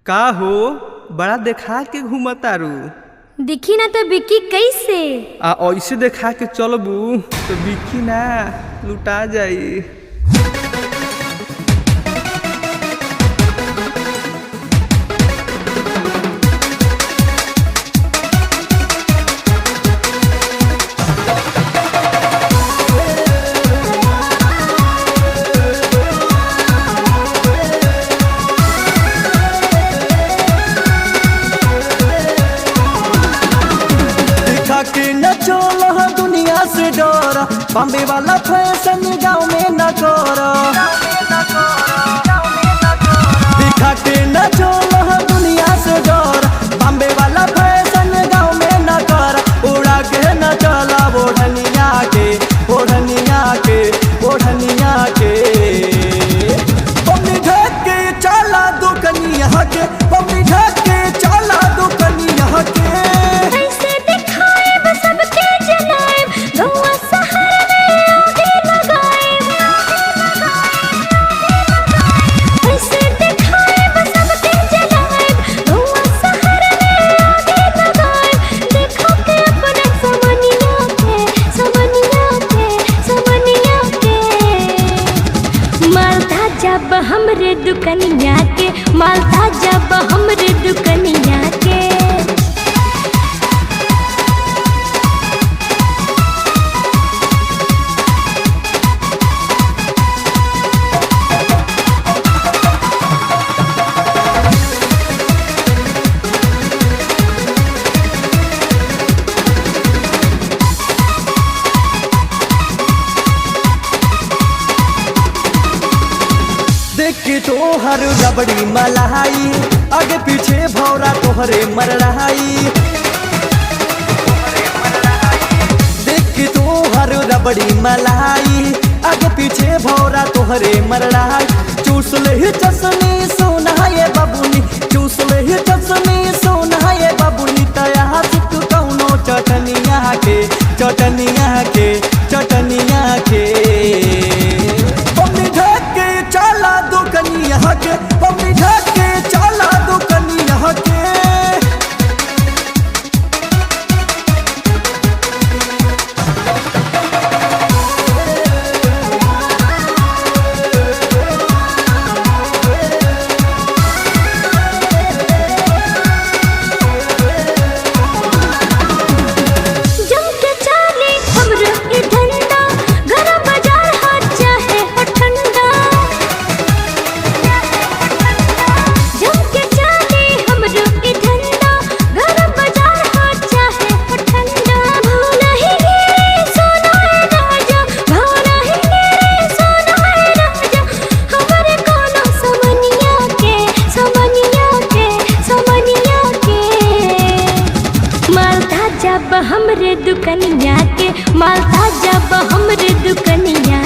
का हो बड़ा देखा के घूमतारू। दिखी ना तो बिकी कैसे। ऐसे देखा के चलबू तो बिकी ना लुटा जाई। के न चलो दुनिया से डरा, बॉम्बे वाला फैशन गाँव में न करो। दिखा के न चलो दुनिया से डरा, बॉम्बे वाला फैशन गाँव में न कर। उड़ा के न चला ओढ़निया के ओढ़निया के ओढ़निया के। बम्बी ढक के चला दुकनिया के, बम्बी ढक के चला दुकनिया के। जब हमरे दुकनिया के मालता, जब हमरे दुकनिया के। देख के तोहर रबड़ी मलाई, आगे पीछे भौरा तोहरे मर रहाई। देख के तोहर रबड़ी मलाई, आगे पीछे भौरा तोहरे मर रहाई। चूस ले चसनी सोना ये बाबुनी, चूस ले चसनी सोना ये बाबुनी। तया सिक कौनो चटनिया के चटनिया के चटनिया के। बम्बी ढक के चला दुकनिया के, बम्बी ढक के चला दुकनिया के। जब हमरे दुकनिया के मालता, जब हमरे दुकनिया